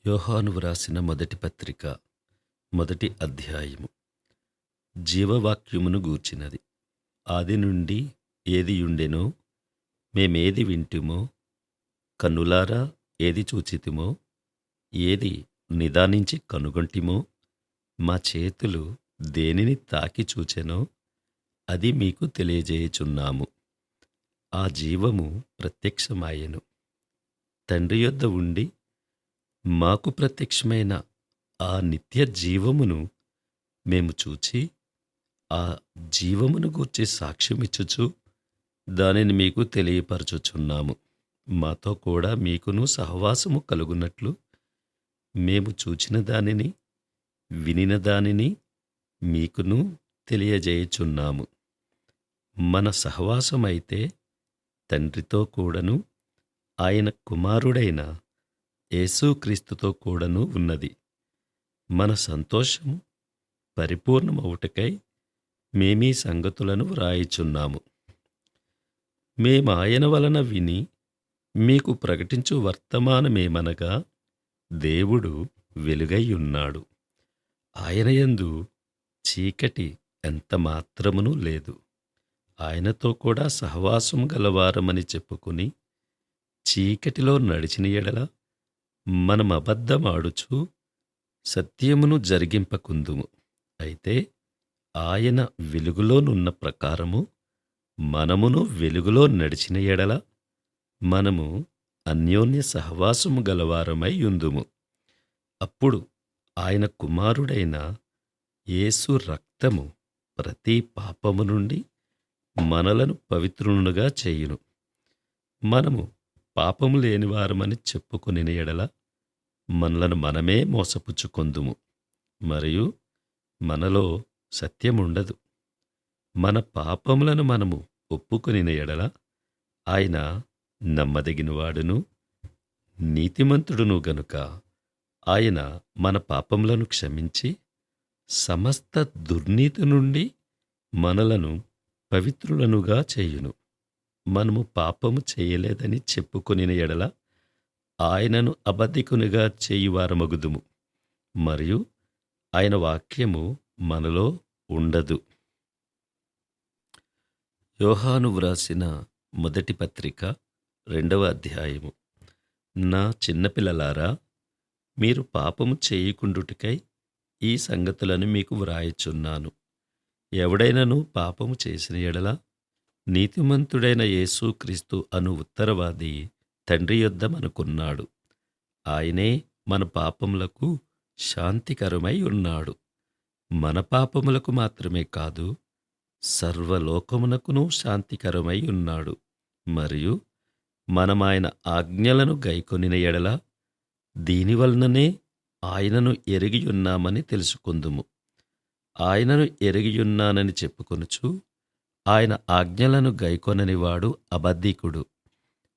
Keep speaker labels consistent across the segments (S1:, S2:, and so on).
S1: యోహాను వ్రాసిన మొదటి పత్రిక మొదటి అధ్యాయము. జీవవాక్యమును గూర్చినది. ఆది నుండి ఏది యుండెనో, మేమేది వింటిమో, కన్నులారా ఏది చూచితిమో, ఏది నిదానించి కనుగొంటిమో, మా చేతులు దేనిని తాకి చూచెనో అది మీకు తెలియజేయుచున్నాము. ఆ జీవము ప్రత్యక్షమాయెను, తండ్రి యొద్ద ఉండి మాకు ప్రత్యక్షమైన ఆ నిత్య జీవమును మేము చూచి, ఆ జీవమును గూర్చి సాక్ష్యమిచ్చుచు దానిని మీకు తెలియపరచుచున్నాము. మాతో కూడా మీకును సహవాసము కలుగునట్లు మేము చూచిన దానిని, వినిన దానిని మీకును తెలియజేయుచున్నాము. మన సహవాసమైతే తండ్రితో కూడను, ఆయన కుమారుడైన యేసుక్రీస్తుతో కూడను ఉన్నది. మన సంతోషము పరిపూర్ణమవుటకై మేమీ సంగతులను వ్రాయుచున్నాము. మేమాయన వలన విని మీకు ప్రకటించు వర్తమానమేమనగా, దేవుడు వెలుగై ఉన్నాడు, ఆయన యందు చీకటి ఎంత మాత్రమును లేదు. ఆయనతో కూడా సహవాసం గలవారమని చెప్పుకుని చీకటిలో నడిచిన ఎడల మనమబద్ధమాడుచు సత్యమును జరిగింపకుందుము. అయితే ఆయన వెలుగులోనున్న ప్రకారము మనమును వెలుగులో నడిచిన ఎడల మనము అన్యోన్య సహవాసము గలవారమై యుందుము. అప్పుడు ఆయన కుమారుడైన యేసు రక్తము ప్రతి పాపము నుండి మనలను పవిత్రులుగా చేయును. మనము పాపము లేనివారమని చెప్పుకొనిన ఎడల మనలను మనమే మోసపుచ్చుకొందుము, మరియు మనలో సత్యముండదు. మన పాపములను మనము ఒప్పుకొనిన ఎడల ఆయన నమ్మదగినవాడును నీతిమంతుడును గనుక ఆయన మన పాపములను క్షమించి సమస్త దుర్నీతి నుండి మనలను పవిత్రులనుగా చేయును. మనము పాపము చేయలేదని చెప్పుకొనిన ఎడల ఆయనను అబద్ధికునిగా చేయువారమగుదుము, మరియు ఆయన వాక్యము మనలో ఉండదు. యోహాను వ్రాసిన మొదటి పత్రిక 2వ అధ్యాయము. నా చిన్నపిల్లలారా, మీరు పాపము చేయకుండుటకై ఈ సంగతులను మీకు వ్రాయుచున్నాను. ఎవడైనను పాపము చేసిన ఎడల నీతిమంతుడైన యేసుక్రీస్తు అను ఉత్తరవాది తండ్రి యొద్ద మనకున్నాడు. ఆయనే మన పాపములకు శాంతికరమై ఉన్నాడు. మన పాపములకు మాత్రమే కాదు, సర్వలోకమునకును శాంతికరమై ఉన్నాడు. మరియు మనమాయన ఆజ్ఞలను గైకొనిన ఎడల దీనివలననే ఆయనను ఎరిగియున్నామని తెలుసుకుందుము. ఆయనను ఎరిగియున్నానని చెప్పుకొనుచు ఆయన ఆజ్ఞలను గైకొననివాడు అబద్ధికుడు,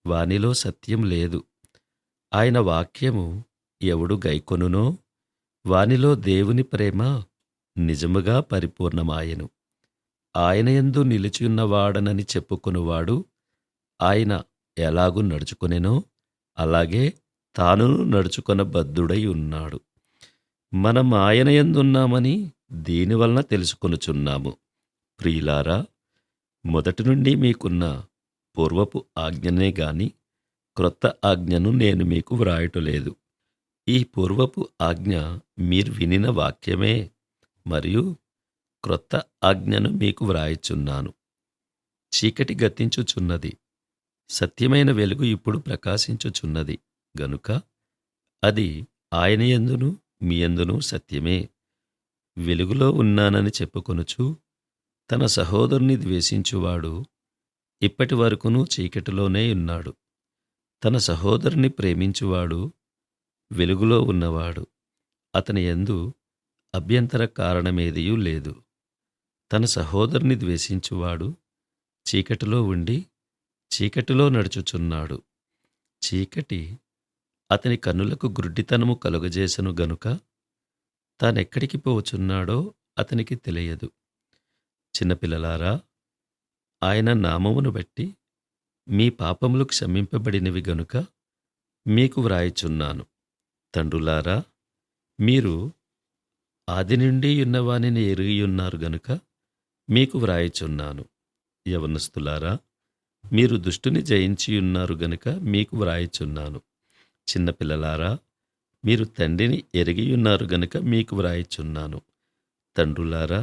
S1: వానిలో సత్యం లేదు. ఆయన వాక్యము ఎవడు గైకొనునో వానిలో దేవుని ప్రేమ నిజముగా పరిపూర్ణమాయెను. ఆయన యందు నిలిచియున్నవాడనని చెప్పుకొనువాడు ఆయన ఎలాగు నడుచుకొనెనో అలాగే తానును నడుచుకొనబద్ధుడై ఉన్నాడు. మనం ఆయన యందున్నామని దీనివలన తెలుసుకొనుచున్నాము. ప్రియులారా, మొదటి నుండి మీకున్న పూర్వపు ఆజ్ఞనే గాని క్రొత్త ఆజ్ఞను నేను మీకు వ్రాయటలేదు. ఈ పూర్వపు ఆజ్ఞ మీరు వినిన వాక్యమే, మరియు క్రొత్త ఆజ్ఞను మీకు వ్రాయుచున్నాను. చీకటి గతించుచున్నది, సత్యమైన వెలుగు ఇప్పుడు ప్రకాశించుచున్నది గనుక అది ఆయన యందును మీ యందును సత్యమే. వెలుగులో ఉన్నానని చెప్పుకొనుచు తన సహోదరుని ద్వేషించువాడు ఇప్పటి వరకును చీకటిలోనే ఉన్నాడు. తన సహోదరుని ప్రేమించువాడు వెలుగులో ఉన్నవాడు, అతని యందు అభ్యంతర కారణమేదియూ లేదు. తన సహోదరుని ద్వేషించువాడు చీకటిలో ఉండి చీకటిలో నడుచుచున్నాడు. చీకటి అతని కన్నులకు గ్రుడ్డితనము కలుగజేసెను గనుక తానెక్కడికి పోచున్నాడో అతనికి తెలియదు. చిన్నపిల్లలారా, ఆయన నామమును బట్టి మీ పాపములు క్షమింపబడినవి గనుక మీకు వ్రాయుచున్నాను. తండ్రులారా, మీరు ఆది నుండి ఉన్నవానిని ఎరిగియున్నారు గనుక మీకు వ్రాయుచున్నాను. యవనస్తులారా, మీరు దుష్టుని జయించియున్నారు గనుక మీకు వ్రాయుచున్నాను. చిన్నపిల్లలారా, మీరు తండ్రిని ఎరిగియున్నారు గనుక మీకు వ్రాయుచున్నాను. తండ్రులారా,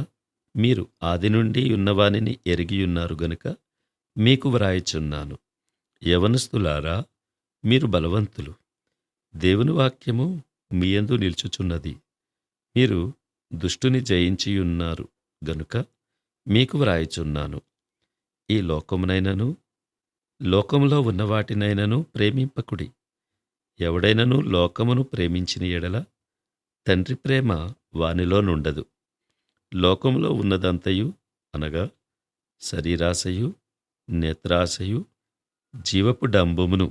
S1: మీరు ఆది నుండి ఉన్నవానిని ఎరిగియున్నారు గనుక మీకు వ్రాయుచున్నాను. యవనస్తులారా, మీరు బలవంతులు, దేవుని వాక్యము మీ యందు నిలుచుచున్నది. మీరు దుష్టుని జయించియున్నారు గనుక మీకు వ్రాయుచున్నాను. ఈ లోకమునైనను లోకములో ఉన్న వాటినైనను ప్రేమింపకుడి. ఎవడైనను లోకమును ప్రేమించిన ఎడల తండ్రి ప్రేమ వానిలో నుండదు. లోకములో ఉన్నదంతయు అనగా శరీరాశయు, నేత్రాశయు, జీవపు డంబమును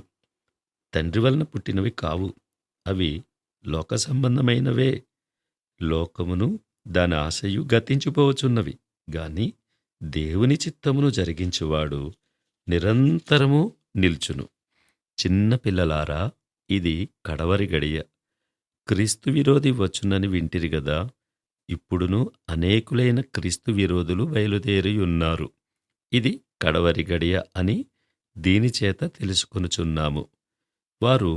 S1: తండ్రి వలన పుట్టినవి కావు. అవి లోక సంబంధమైనవే. లోకమును దాని ఆశయు గతించిపోవచున్నవి గాని దేవుని చిత్తమును జరిగించువాడు నిరంతరము నిల్చును. చిన్న పిల్లలారా, ఇది కడవరి గడియ. క్రీస్తు విరోధి వచ్చునని వింటిరి గదా. ఇప్పుడును అనేకులైన క్రీస్తు విరోధులు బయలుదేరియున్నారు. ఇది కడవరి గడియ అని దీనిచేత తెలుసుకొనుచున్నాము. వారు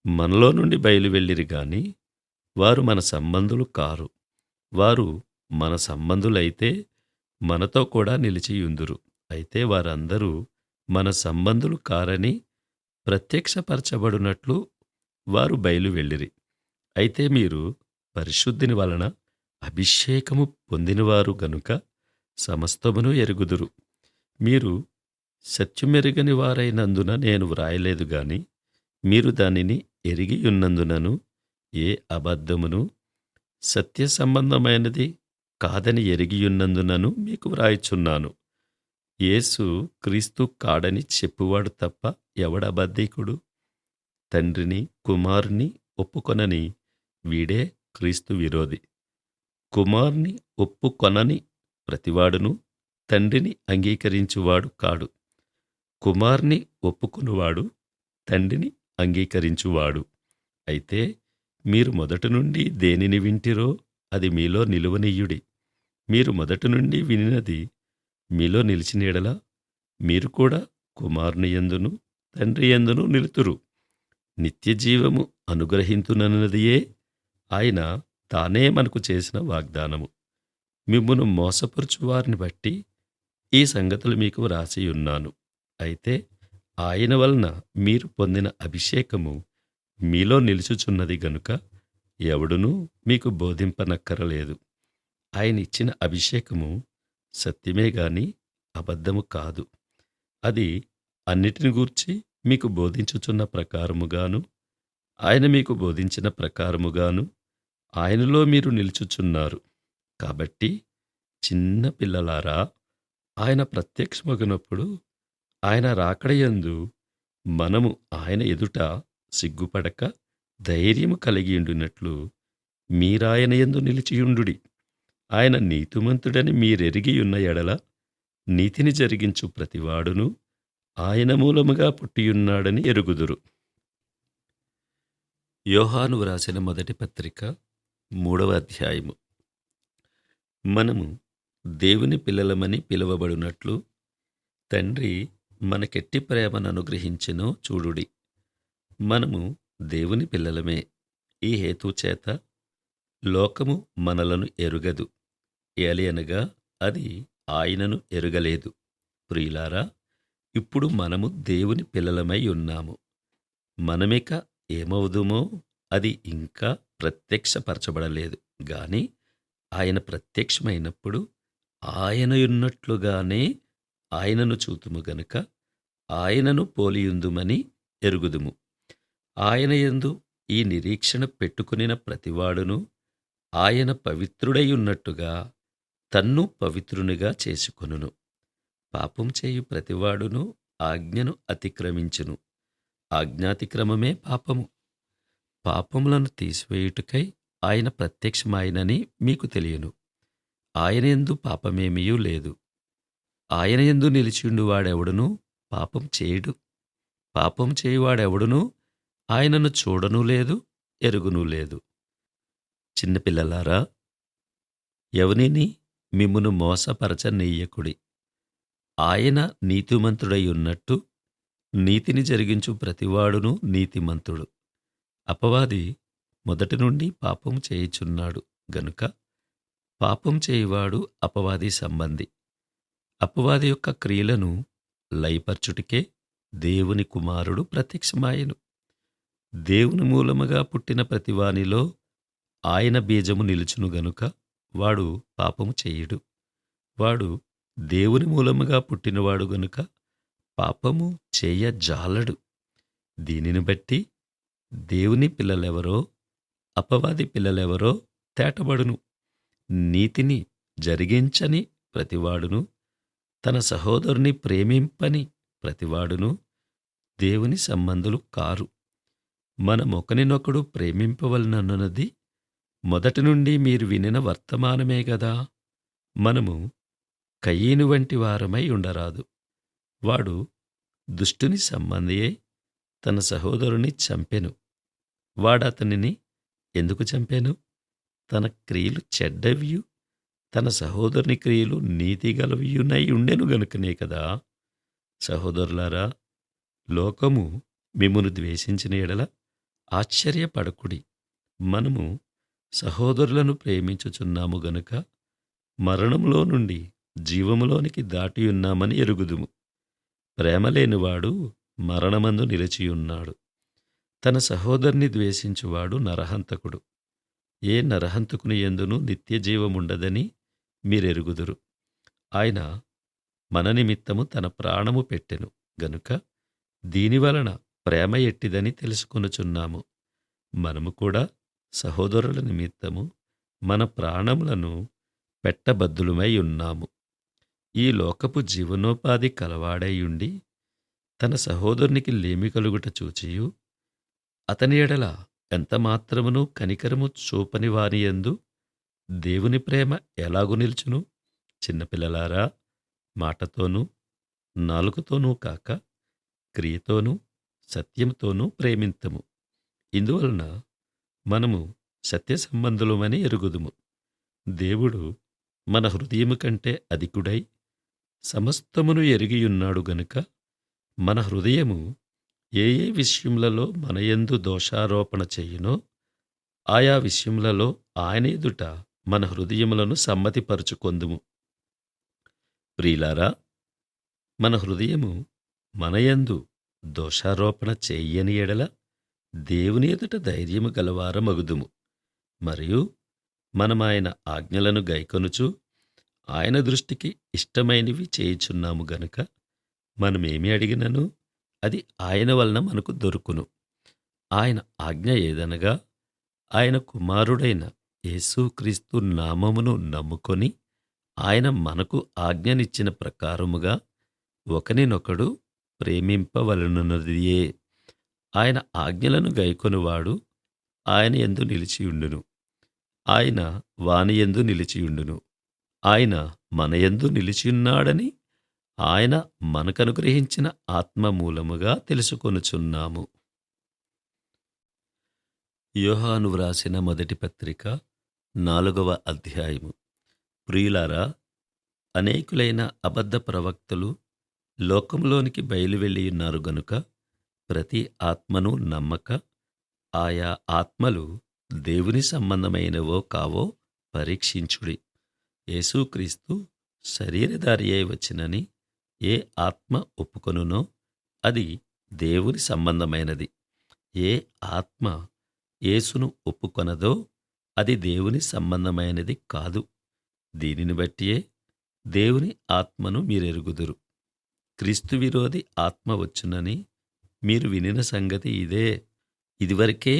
S1: మనలో నుండి బయలువెళ్ళిరి గాని వారు మన సంబంధులు కారు. వారు మన సంబంధులైతే మనతో కూడా నిలిచియుందురు. అయితే వారందరూ మన సంబంధులు కారని ప్రత్యక్షపరచబడినట్లు వారు బయలువెళ్ళిరి. అయితే మీరు పరిశుద్ధిని వలన అభిషేకము పొందినవారు గనుక సమస్తమును ఎరుగుదురు. మీరు సత్యమెరుగని వారైనందున నేను వ్రాయలేదు గాని మీరు దానిని ఎరిగియున్నందునను ఏ అబద్ధమును సత్య సంబంధమైనది కాదని ఎరిగియున్నందునను మీకు వ్రాయుచున్నాను. యేసు క్రీస్తు కాడని చెప్పువాడు తప్ప ఎవడబద్ధీకుడు? తండ్రిని కుమారుని ఒప్పుకొనని వీడే క్రీస్తు విరోధి. కుమారుని ఒప్పుకొనని ప్రతివాడును తండ్రిని అంగీకరించువాడు కాడు. కుమారుని ఒప్పుకొనువాడు తండ్రిని అంగీకరించువాడు. అయితే మీరు మొదటి నుండి దేనిని వింటిరో అది మీలో నిలువనీయుడి. మీరు మొదటి నుండి వినినది మీలో నిలిచిన యెడల మీరు కూడా కుమారుని యందును తండ్రి యందును నిలుతురు. నిత్యజీవము అనుగ్రహింతునన్నదియే ఆయన తానే మనకు చేసిన వాగ్దానము. మిమ్మును మోసపరుచు వారిని బట్టి ఈ సంగతులు మీకు వ్రాసియున్నాను. అయితే ఆయన వలన మీరు పొందిన అభిషేకము మీలో నిలుచుచున్నది గనుక ఎవడునూ మీకు బోధింపనక్కరలేదు. ఆయన ఇచ్చిన అభిషేకము సత్యమే గాని అబద్ధము కాదు. అది అన్నిటిని గూర్చి మీకు బోధించుచున్న ప్రకారముగాను ఆయన మీకు బోధించిన ప్రకారముగాను ఆయనలో మీరు నిలుచుచున్నారు. కాబట్టి చిన్న పిల్లలారా, ఆయన ప్రత్యక్షమగునప్పుడు ఆయన రాకడయందు మనము ఆయన ఎదుట సిగ్గుపడక ధైర్యము కలిగియుండునట్లు మీరాయన యందు నిలిచియుండుడి. ఆయన నీతిమంతుడని మీరెరిగియున్న ఎడల నీతిని జరిగించు ప్రతివాడును ఆయన మూలముగా పుట్టియున్నాడని ఎరుగుదురు. యోహాను వ్రాసిన మొదటి పత్రిక 3వ అధ్యాయము. మనము దేవుని పిల్లలమని పిలువబడినట్లు తండ్రి మనకెట్టి ప్రేమను అనుగ్రహించెనో చూడుడి. మనము దేవుని పిల్లలమే. ఈ హేతుచేత లోకము మనలను ఎరుగదు, ఏలయనగా అది ఆయనను ఎరుగలేదు. ప్రియులారా, ఇప్పుడు మనము దేవుని పిల్లలమై ఉన్నాము. మనమిక ఏమవుదుమో అది ఇంకా ప్రత్యక్షపరచబడలేదు గాని ఆయన ప్రత్యక్షమైనప్పుడు ఆయనయున్నట్లుగానే ఆయనను చూతుము గనుక ఆయనను పోలియుందుమని ఎరుగుదుము. ఆయన యందు ఈ నిరీక్షణ పెట్టుకునిన ప్రతివాడును ఆయన పవిత్రుడైయున్నట్టుగా తన్ను పవిత్రునిగా చేసుకొనును. పాపం చేయు ప్రతివాడును ఆజ్ఞను అతిక్రమించును. ఆజ్ఞాతిక్రమమే పాపము. పాపములను తీసివేయుటకై ఆయన ప్రత్యక్షమాయనని మీకు తెలియను. ఆయన యందు పాపమేమీయూ లేదు. ఆయన యందు నిలిచిండువాడెవడునూ పాపం చేయడు. పాపం చేయువాడెవడునూ ఆయనను చూడనూ లేదు, ఎరుగునూ లేదు. చిన్నపిల్లలారా, ఎవనిని మిమ్మును మోసపరచనీయకుడి. ఆయన నీతిమంతుడై ఉన్నట్టు నీతిని జరిగించు ప్రతివాడును నీతిమంతుడు. అపవాది మొదటి నుండి పాపము చేయుచున్నాడు గనుక పాపం చేయువాడు అపవాది సంబంధి. అపవాది యొక్క క్రియలను లయపరచుటకే దేవుని కుమారుడు ప్రత్యక్షమాయెను. దేవుని మూలముగా పుట్టిన ప్రతివానిలో ఆయన బీజము నిలుచును గనుక వాడు పాపము చెయ్యడు. వాడు దేవుని మూలముగా పుట్టినవాడు గనుక పాపము చేయజాలడు. దీనిని బట్టి దేవుని పిల్లలెవరో అపవాది పిల్లలెవరో తేటబడును. నీతిని జరిగించని ప్రతివాడును తన సహోదరుని ప్రేమింపని ప్రతివాడును దేవుని సంబంధులు కారు. మనమొకనినొకడు ప్రేమింపవలనన్నది మొదటి నుండి మీరు వినిన వర్తమానమే గదా. మనము కయీను వంటి వారమై ఉండరాదు. వాడు దుష్టుని సంబంధియే తన సహోదరుని చంపెను. వాడతనిని ఎందుకు చంపెను? తన క్రియలు చెడ్డవియు తన సహోదరుని క్రియలు నీతిగలవియునై ఉండెను గనుకనే కదా. సహోదరులారా, లోకము మిమ్మును ద్వేషించిన ఎడల ఆశ్చర్యపడకుడి. మనము సహోదరులను ప్రేమించుచున్నాము గనుక మరణంలో నుండి జీవములోనికి దాటియున్నామని ఎరుగుదుము. ప్రేమలేనివాడు మరణమందు నిలిచియున్నాడు. తన సహోదరుని ద్వేషించువాడు నరహంతకుడు. ఏ నరహంతకుని యందును నిత్యజీవముండదని మీరెరుగుదురు. ఆయన మన నిమిత్తము తన ప్రాణము పెట్టెను గనుక దీనివలన ప్రేమ ఎట్టిదని తెలుసుకొనుచున్నాము. మనము కూడా సహోదరుల నిమిత్తము మన ప్రాణములను పెట్టబద్దులమై ఉన్నాము. ఈ లోకపు జీవనోపాధి కలవాడైయుండి తన సహోదరునికి లేమి కలుగుట చూచియు అతని ఎడల ఎంతమాత్రమును కనికరము చూపని వానియందు దేవుని ప్రేమ ఎలాగు నిల్చును? చిన్నపిల్లలారా, మాటతోనూ నాలుకతోనూ కాక క్రియతోనూ సత్యంతోనూ ప్రేమింతుము. ఇందువలన మనము సత్య సంబంధులమని ఎరుగుదుము. దేవుడు మన హృదయము కంటే అధికుడై సమస్తమును ఎరిగియున్నాడు గనుక మన హృదయము ఏ ఏ విషయములలో మనయందు దోషారోపణ చెయ్యునో ఆయా విషయములలో ఆయన ఎదుట మన హృదయములను సమ్మతిపరుచుకొందుము. ప్రియులారా, మన హృదయము మనయందు దోషారోపణ చెయ్యని ఎడల దేవుని ఎదుట ధైర్యము గలవారమగుదుము. మరియు మనమాయన ఆజ్ఞలను గైకొనుచు ఆయన దృష్టికి ఇష్టమైనవి చేయుచున్నాము గనుక మనమేమి అడిగినను అది ఆయన వలన మనకు దొరుకును. ఆయన ఆజ్ఞ ఏదనగా ఆయన కుమారుడైన యేసుక్రీస్తు నామమును నమ్ముకొని ఆయన మనకు ఆజ్ఞనిచ్చిన ప్రకారముగా ఒకనినొకడు ప్రేమింపవలనున్నదియే. ఆయన ఆజ్ఞలను గైకొనువాడు ఆయన యందు నిలిచియుండును. ఆయన వానియందు నిలిచియుండును. ఆయన మనయందు నిలిచియున్నాడని ఆయన మనకనుగ్రహించిన ఆత్మ మూలముగా తెలుసుకొనుచున్నాము. యోహాను వ్రాసిన మొదటి పత్రిక 4వ అధ్యాయము. ప్రియులారా, అనేకులైన అబద్ధ ప్రవక్తలు లోకంలోనికి బయలువెళ్ళియున్నారు గనుక ప్రతి ఆత్మను నమ్మక ఆయా ఆత్మలు దేవుని సంబంధమైనవో కావో పరీక్షించుడి. యేసుక్రీస్తు శరీరధారి అయి వచ్చినని ఏ ఆత్మ ఒప్పుకొనునో అది దేవుని సంబంధమైనది. ఏ ఆత్మ యేసును ఒప్పుకొనదో అది దేవుని సంబంధమైనది కాదు. దీనిని బట్టియే దేవుని ఆత్మను మీరెరుగుదురు. క్రీస్తు విరోధి ఆత్మ వచ్చునని మీరు వినిన సంగతి ఇదే. ఇదివరకే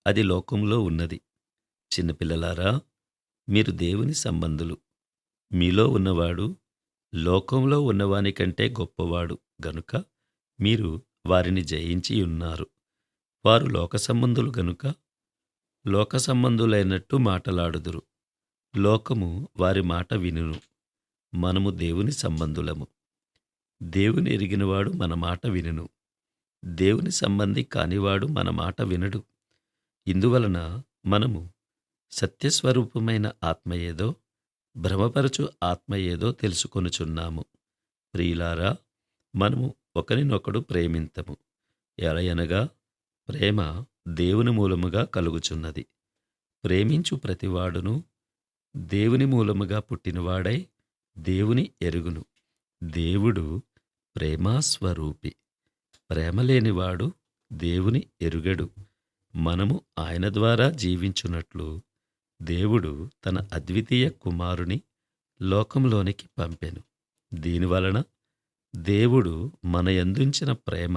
S1: అది లోకంలో ఉన్నది. చిన్నపిల్లలారా, మీరు దేవుని సంబంధులు. మీలో ఉన్నవాడు లోకంలో ఉన్నవానికంటే గొప్పవాడు గనుక మీరు వారిని జయించి ఉన్నారు. వారు లోక సంబంధులు గనుక లోక సంబంధులైనట్టు మాటలాడుదురు. లోకము వారి మాట వినును. మనము దేవుని సంబంధులము. దేవుని ఎరిగినవాడు మన మాట వినును. దేవుని సంబంధి కానివాడు మన మాట వినడు. ఇందువలన మనము సత్యస్వరూపమైన ఆత్మ ఏదో, భ్రమపరచు ఆత్మ ఏదో తెలుసుకొనుచున్నాము. ప్రియులారా, మనము ఒకరినొకడు ప్రేమింతము. ఎలయనగా ప్రేమ దేవుని మూలముగా కలుగుచున్నది. ప్రేమించు ప్రతివాడును దేవుని మూలముగా పుట్టినవాడై దేవుని ఎరుగును. దేవుడు ప్రేమాస్వరూపి. ప్రేమ లేనివాడు దేవుని ఎరుగడు. మనము ఆయన ద్వారా జీవించున్నట్లు దేవుడు తన అద్వితీయ కుమారుని లోకంలోనికి పంపెను. దీనివలన దేవుడు మన యందుంచిన ప్రేమ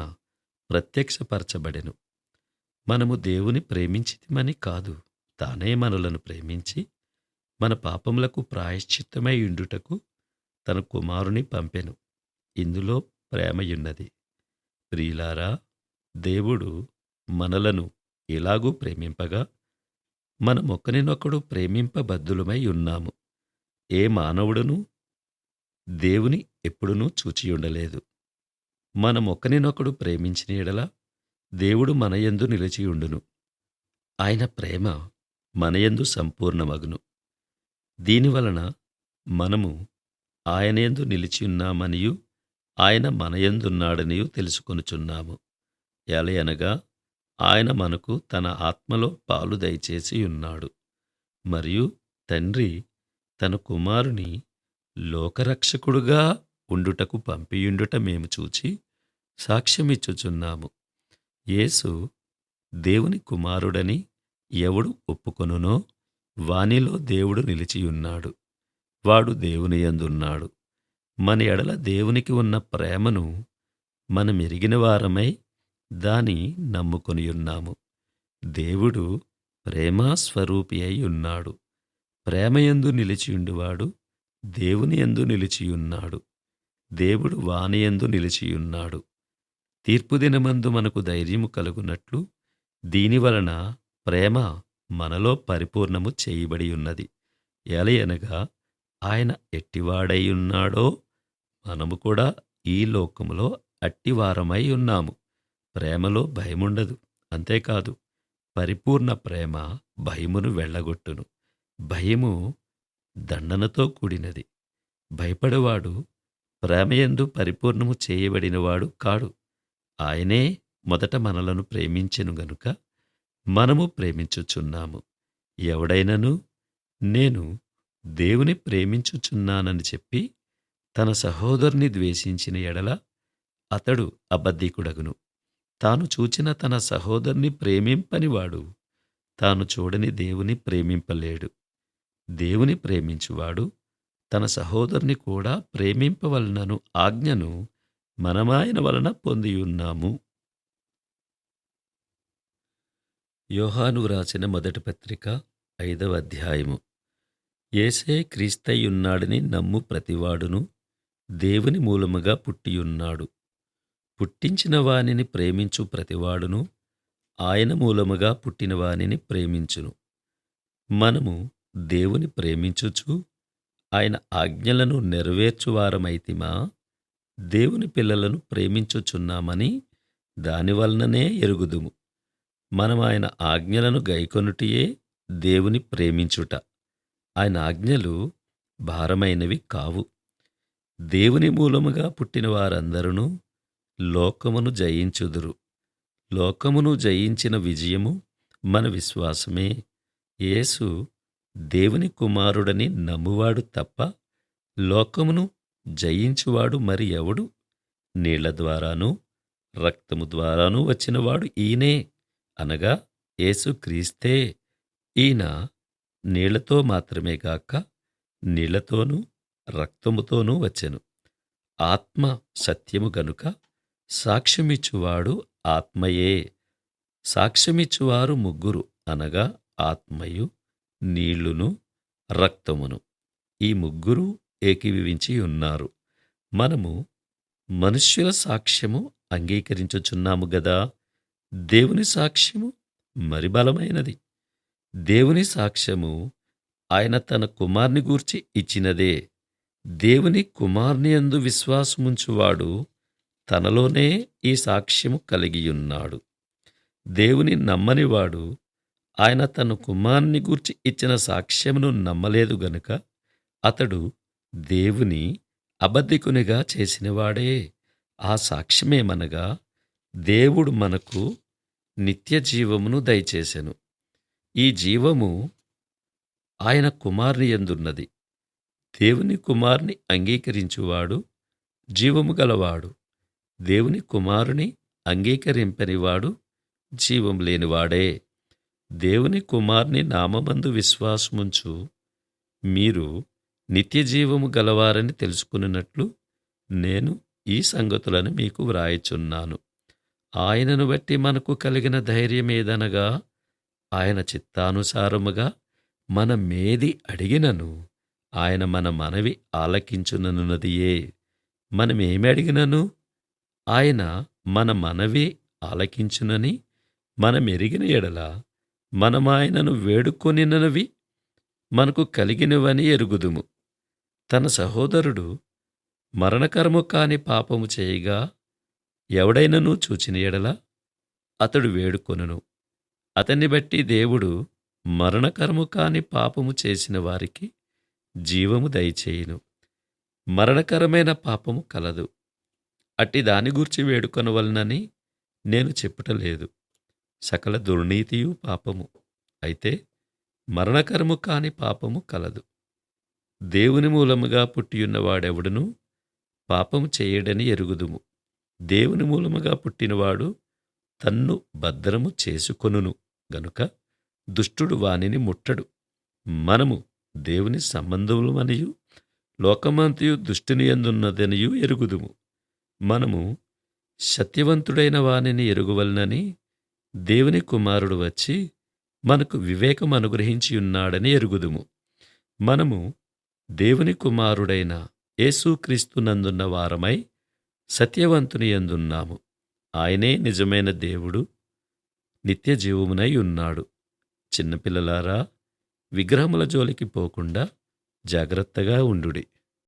S1: ప్రత్యక్షపరచబడెను. మనము దేవుని ప్రేమించితిమని కాదు, తానే మనలను ప్రేమించి మన పాపములకు ప్రాయశ్చిత్తమై ఉండుటకు తన కుమారుని పంపెను. ఇందులో ప్రేమయున్నది. ప్రియులారా, దేవుడు మనలను ఇలాగూ ప్రేమింపగా మనమొకరినొకడు ప్రేమింపబద్ధులమై ఉన్నాము. ఏ మానవుడునూ దేవుని ఎప్పుడునూ చూచియుండలేదు. మనమొకరినొకడు ప్రేమించిన యెడల దేవుడు మనయందు నిలిచియుండును. ఆయన ప్రేమ మనయందు సంపూర్ణమగును. దీనివలన మనము ఆయనయందు నిలిచియున్నామనియు ఆయన మనయందున్నాడనియు తెలుసుకొనుచున్నాము. ఎలయనగా ఆయన మనకు తన ఆత్మలో పాలు దయచేసి ఉన్నాడు. మరియు తండ్రి తన కుమారుని లోకరక్షకుడుగా ఉండుటకు పంపియుండుట మేము చూచి సాక్ష్యమిచ్చుచున్నాము. యేసు దేవుని కుమారుడని ఎవడు ఒప్పుకొనునో వానిలో దేవుడు నిలిచియున్నాడు. వాడు దేవుని యందున్నాడు. మన ఎడల దేవునికి ఉన్న ప్రేమను మనమెరిగిన వారమై దాని నమ్ముకొనియున్నాము. దేవుడు ప్రేమాస్వరూపి అయి ఉన్నాడు. ప్రేమయందు నిలిచియుండువాడు దేవుని యందు నిలిచియున్నాడు. దేవుడు వానియందు నిలిచియున్నాడు. తీర్పు దినమందు మనకు ధైర్యము కలుగునట్లు దీనివలన ప్రేమ మనలో పరిపూర్ణము చేయబడి ఉన్నది. ఎలయనగా ఆయన ఎట్టివాడై ఉన్నాడో మనము కూడా ఈ లోకములో అట్టివారమై ఉన్నాము. ప్రేమలో భయముండదు. అంతేకాదు, పరిపూర్ణ ప్రేమ భయమును వెళ్ళగొట్టును. భయము దండనతో కూడినది. భయపడేవాడు ప్రేమయందు పరిపూర్ణము చేయబడినవాడు కాడు. ఆయనే మొదట మనలను ప్రేమించెను గనుక మనము ప్రేమించుచున్నాము. ఎవడైనను నేను దేవుని ప్రేమించుచున్నానని చెప్పి తన సహోదరుని ద్వేషించిన ఎడల అతడు అబద్ధికుడగును. తాను చూచిన తన సహోదరుని ప్రేమింపనివాడు తాను చూడని దేవుని ప్రేమింపలేడు. దేవుని ప్రేమించువాడు తన సహోదరుని కూడా ప్రేమింపవలనను ఆజ్ఞను మనమాయన వలన పొందియున్నాము. యోహాను వ్రాసిన మొదటి పత్రిక 5వ అధ్యాయము. యేసే క్రీస్తయ్యున్నాడని నమ్ము ప్రతివాడును దేవుని మూలముగా పుట్టియున్నాడు. పుట్టించిన వానిని ప్రేమించు ప్రతివాడును ఆయన మూలముగా పుట్టిన వానిని ప్రేమించును. మనము దేవుని ప్రేమించుచు ఆయన ఆజ్ఞలను నెరవేర్చువారమైతిమా, దేవుని పిల్లలను ప్రేమించుచున్నామని దానివలననే ఎరుగుదుము. మనం ఆయన ఆజ్ఞలను గైకొనుటయే దేవుని ప్రేమించుట. ఆయన ఆజ్ఞలు భారమైనవి కావు. దేవుని మూలముగా పుట్టిన వారందరూ లోకమును జయించుదురు. లోకమును జయించిన విజయము మన విశ్వాసమే. యేసు దేవుని కుమారుడని నమ్మువాడు తప్ప లోకమును జయించువాడు మరి ఎవడు? నీళ్ల ద్వారానూ రక్తము ద్వారానూ వచ్చినవాడు ఈయనే, అనగా యేసు క్రీస్తే. ఈయన నీళ్లతో మాత్రమే గాక నీళ్లతోనూ రక్తముతోనూ వచ్చెను. ఆత్మ సత్యము గనుక సాక్ష్యమిచ్చువాడు ఆత్మయే. సాక్ష్యమిచ్చువారు ముగ్గురు, అనగా ఆత్మయు నీళ్లును రక్తమును. ఈ ముగ్గురు ఏకీభవించి ఉన్నారు. మనము మనుష్యుల సాక్ష్యము అంగీకరించుచున్నాము గదా. దేవుని సాక్ష్యము మరి బలమైనది. దేవుని సాక్ష్యము ఆయన తన కుమార్ని గూర్చి ఇచ్చినదే. దేవుని కుమార్ని యందు విశ్వాసముంచువాడు తనలోనే ఈ సాక్ష్యము కలిగియున్నాడు. దేవుని నమ్మనివాడు ఆయన తన కుమారుని గూర్చి ఇచ్చిన సాక్ష్యమును నమ్మలేదు గనుక అతడు దేవుని అబద్ధికునిగా చేసినవాడే. ఆ సాక్ష్యమేమనగా, దేవుడు మనకు నిత్య జీవమును దయచేసెను. ఈ జీవము ఆయన కుమారుని యందున్నది. దేవుని కుమారుని అంగీకరించువాడు జీవము గలవాడు. దేవుని కుమారుని అంగీకరింపనివాడు జీవం లేనివాడే. దేవుని కుమారుని నామమందు విశ్వాసముంచు మీరు నిత్యజీవము గలవారని తెలుసుకున్నట్లు నేను ఈ సంగతులను మీకు వ్రాయుచున్నాను. ఆయనను బట్టి మనకు కలిగిన ధైర్యమేదనగా, ఆయన చిత్తానుసారముగా మనమేది అడిగినను ఆయన మన మనవి ఆలకించుననున్నదియే. మనమేమి అడిగినను ఆయన మన మనవి ఆలకించునని మనమెరిగిన ఎడల మనమాయనను వేడుకొనినవి మనకు కలిగినవని ఎరుగుదుము. తన సహోదరుడు మరణకరము కాని పాపము చేయగా ఎవడైనను చూచిన ఎడల అతడు వేడుకొనును. అతన్ని బట్టి దేవుడు మరణకరము కాని పాపము చేసిన వారికి జీవము దయచేయును. మరణకరమైన పాపము కలదు. అట్టి దాని గూర్చి వేడుకొనవలనని నేను చెప్పుటలేదు. సకల దుర్నీతియు పాపము. అయితే మరణకరము కాని పాపము కలదు. దేవుని మూలముగా పుట్టియున్నవాడెవడును పాపము చేయడని ఎరుగుదుము. దేవుని మూలముగా పుట్టినవాడు తన్ను భద్రము చేసుకొనును గనుక దుష్టుడు వానిని ముట్టడు. మనము దేవుని సంబంధములమనియు లోకమంతయు దుష్టుని యందున్నదనియు ఎరుగుదుము. మనము సత్యవంతుడైన వానిని ఎరుగువలనని దేవుని కుమారుడు వచ్చి మనకు వివేకం అనుగ్రహించియున్నాడని ఎరుగుదుము. మనము దేవుని కుమారుడైన యేసుక్రీస్తునందున్న వారమై సత్యవంతుని యందున్నాము. ఆయనే నిజమైన దేవుడు, నిత్యజీవమునై ఉన్నాడు. చిన్నపిల్లలారా, విగ్రహముల జోలికి పోకుండా జాగ్రత్తగా ఉండుడి.